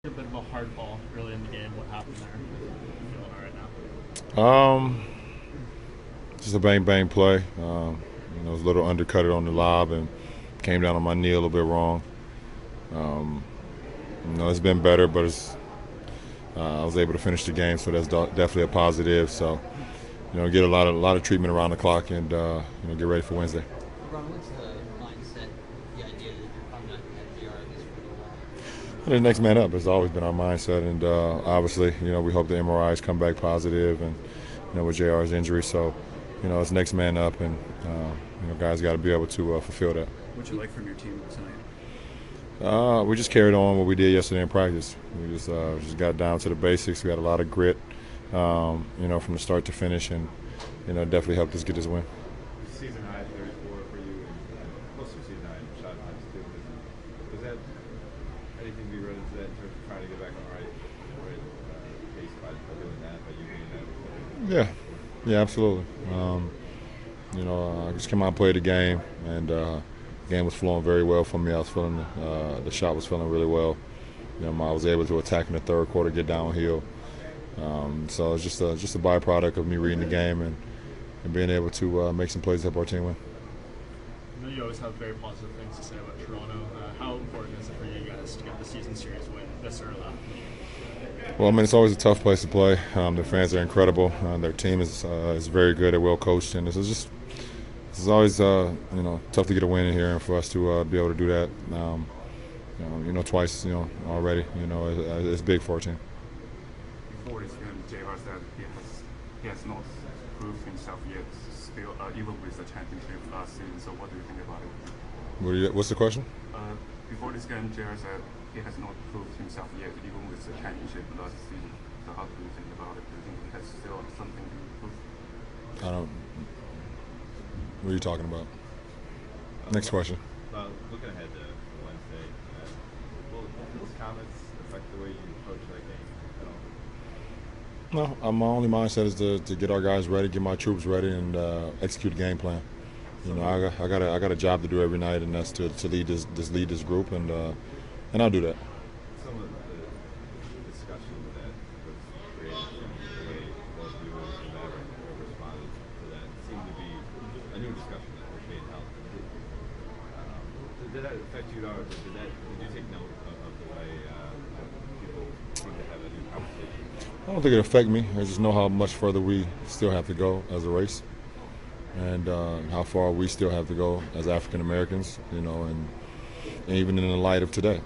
A bit of a hard fall early in the game. What happened there? Feeling all right now? Just a bang bang play. It was a little undercut it on the lob and came down on my knee a little bit wrong. It's been better, but I was able to finish the game, so that's definitely a positive. So, get a lot of treatment around the clock and get ready for Wednesday. Ron, what's the mindset, the idea that you're probably not going to have JR this for a little while? The next man up has always been our mindset, and obviously, we hope the MRIs come back positive, and with JR's injury, so it's next man up, and guys got to be able to fulfill that. What'd you like from your team tonight? We just carried on what we did yesterday in practice. We just got down to the basics. We had a lot of grit, from the start to finish, and definitely helped us get this win. Season high 34 for you, and close to season high shot times too. Was that anything to be read into that in terms of trying to get back on the right pace by doing that, by you doing that? Yeah, absolutely. I just came out and played the game, and the game was flowing very well for me. I was feeling the shot was feeling really well. I was able to attack in the third quarter, get downhill. So it's just a byproduct of me reading the game and being able to make some plays to help our team win. I know you always have very positive things to say about Toronto. How important is it for you guys to get the season series win this early? Well, it's always a tough place to play. The fans are incredible. Their team is very good and well coached, and this is always tough to get a win in here, and for us to be able to do that, twice, already, it's big for our team. Before this game, JR said he has not proved himself yet, still even with the championship last season. So what do you think about it? What's the question? Before this game, JR said he has not proved himself yet, even with the championship last season. So how do you think about it? Do you think he has still something to prove? I don't. What are you talking about? Next question. Looking ahead to Wednesday, will those comments affect the way you approach that game at all? No, my only mindset is to get our guys ready, get my troops ready, and execute a game plan. I got a job to do every night, and that's to lead this group, and I'll do that. Some of the discussion that was created from the way both you and Matt responded to that seemed to be a new discussion that was being held. Did that affect you, or did you take note of the way people seem to have a new conversation? I don't think it affected me. I just know how much further we still have to go as a race, and how far we still have to go as African Americans, and even in the light of today,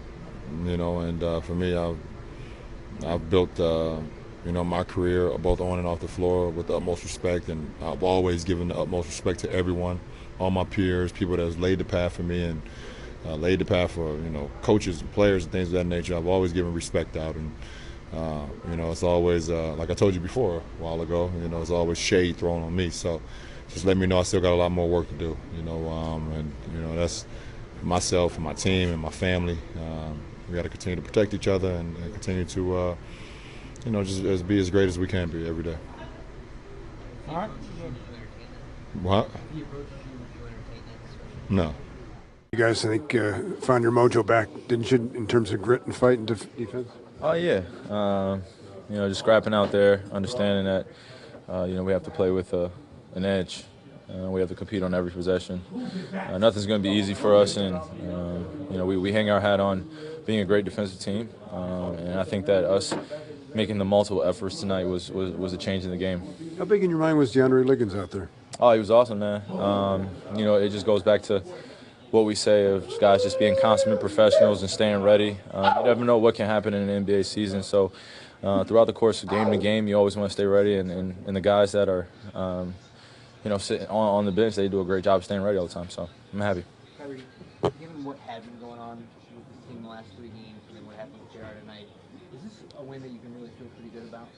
and for me, I've built, my career both on and off the floor with the utmost respect, and I've always given the utmost respect to everyone, all my peers, people that have laid the path for me and laid the path for, coaches and players and things of that nature. I've always given respect out, and it's always, like I told you before a while ago, it's always shade thrown on me. So just let me know I still got a lot more work to do, and that's myself and my team and my family. We got to continue to protect each other and continue to, just be as great as we can be every day. All right. What? No. You guys, I think, found your mojo back, didn't you, in terms of grit and fight and defense? Oh yeah, just scrapping out there, understanding that we have to play with an edge. We have to compete on every possession. Nothing's going to be easy for us, and we hang our hat on being a great defensive team. And I think that us making the multiple efforts tonight was a change in the game. How big in your mind was DeAndre Liggins out there? Oh, he was awesome, man. It just goes back to what we say of guys just being consummate professionals and staying ready. You never know what can happen in an NBA season, so throughout the course of game to game, you always want to stay ready, and the guys that are sitting on the bench, they do a great job staying ready all the time, so I'm happy. Kyrie, given what had been going on with this team the last 3 games and then what happened with JR tonight, is this a win that you can really feel pretty good about?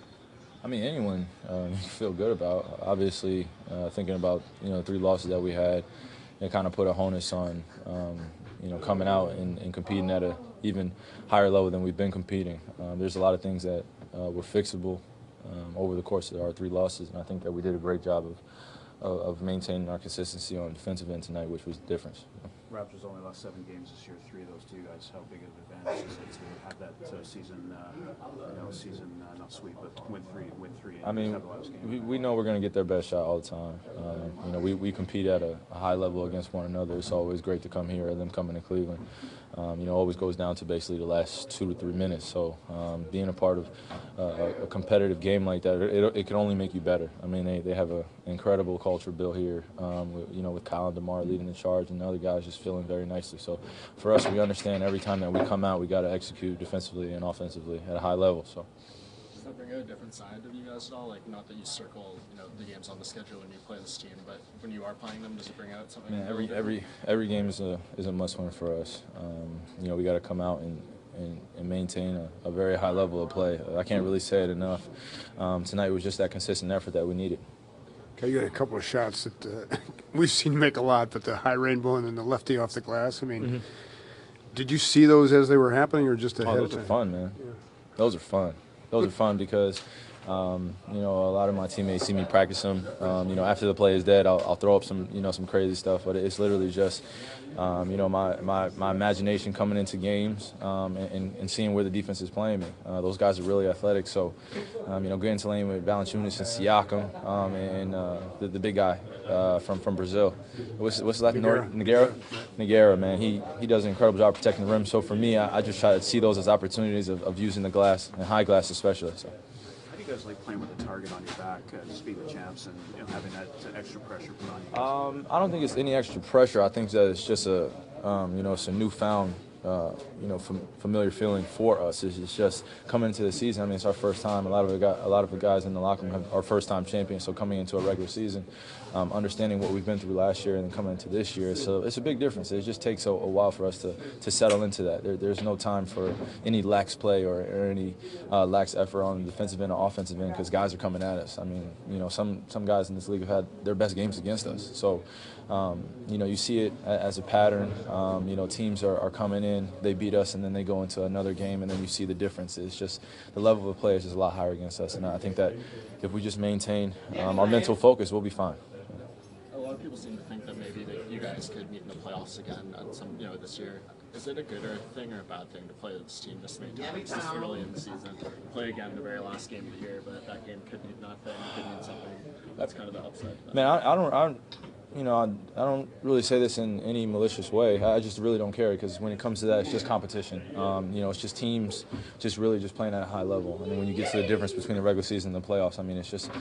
I mean, anyone feel good about. Obviously, thinking about 3 losses that we had, it kind of put a onus on coming out and competing at a even higher level than we've been competing. There's a lot of things that were fixable over the course of our 3 losses, and I think that we did a great job of maintaining our consistency on the defensive end tonight, which was the difference. Raptors only lost 7 games this year, 3 of those to you guys. How big of an advantage is it to have that season, not sweep, but win three? I mean, we know we're going to get their best shot all the time. You know, we compete at a high level against one another. It's always great to come here, them coming to Cleveland. You know, always goes down to basically the last 2 to 3 minutes. So being a part of a competitive game like that, it can only make you better. I mean, they have an incredible culture built here. You know, with Kyle and DeMar leading the charge and the other guys just feeling very nicely. So for us, we understand every time that we come out, we got to execute defensively and offensively at a high level. So. Does that bring out a different side of you guys at all? Like, not that you circle, you know, the games on the schedule when you play this team, but when you are playing them, does it bring out something? Man, every game is a must-win for us. You know, we got to come out and maintain a very high level of play. I can't really say it enough. Tonight was just that consistent effort that we needed. Okay, you got a couple of shots that we've seen make a lot, but the high rainbow and then the lefty off the glass. I mean, did you see those as they were happening, or just ahead of time? Those are fun, man. Yeah. Those are fun. Those are fun because, you know, a lot of my teammates see me practice them. You know, after the play is dead, I'll throw up some, you know, some crazy stuff. But it's literally just, you know, my imagination coming into games and seeing where the defense is playing me. Those guys are really athletic. So, you know, getting to lane with Valanciunas and Siakam and the big guy from Brazil. What's that? Nogueira, man. He does an incredible job protecting the rim. So for me, I just try to see those as opportunities of using the glass, and high glass especially. So. How do you guys like playing with a target on your back, just being the champs, and you know, having that extra pressure put on you guys? I don't think it's any extra pressure. I think that it's just a, you know, it's a newfound, you know, familiar feeling for us. It's just coming into the season. I mean, it's our first time. A lot of the guys in the locker room are first-time champions. So coming into a regular season, understanding what we've been through last year and then coming into this year, so it's a big difference. It just takes a while for us to settle into that. There's no time for any lax play or any lax effort on the defensive end or offensive end because guys are coming at us. I mean, you know, some guys in this league have had their best games against us. So, you know, you see it as a pattern. You know, teams are coming in, they beat us, and then they go into another game, and then you see the difference. It's just the level of play is just a lot higher against us, and I think that if we just maintain our mental focus, we'll be fine. A lot of people seem to think that maybe that you guys could meet in the playoffs again at some, you know, this year. Is it a good thing or a bad thing to play with this team this many times this early in the season? Play again the very last game of the year, but that game could mean nothing, could mean something. That's kind of the upside. Man, I don't really say this in any malicious way. I just really don't care because when it comes to that, it's just competition. You know, it's just teams just really just playing at a high level. I mean, when you get to the difference between the regular season and the playoffs, I mean, it's just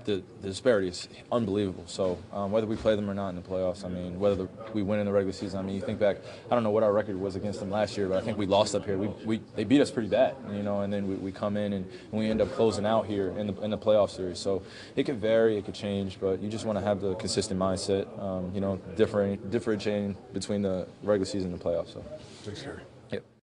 the disparity is unbelievable. So whether we play them or not in the playoffs, I mean, whether we win in the regular season, I mean, you think back, I don't know what our record was against them last year, but I think we lost up here. They beat us pretty bad, you know, and then we come in and we end up closing out here in the playoff series. So it could vary, it could change, but you just want to have the consistent mindset, you know, differentiating between the regular season and the playoffs. So. Thanks, Harry.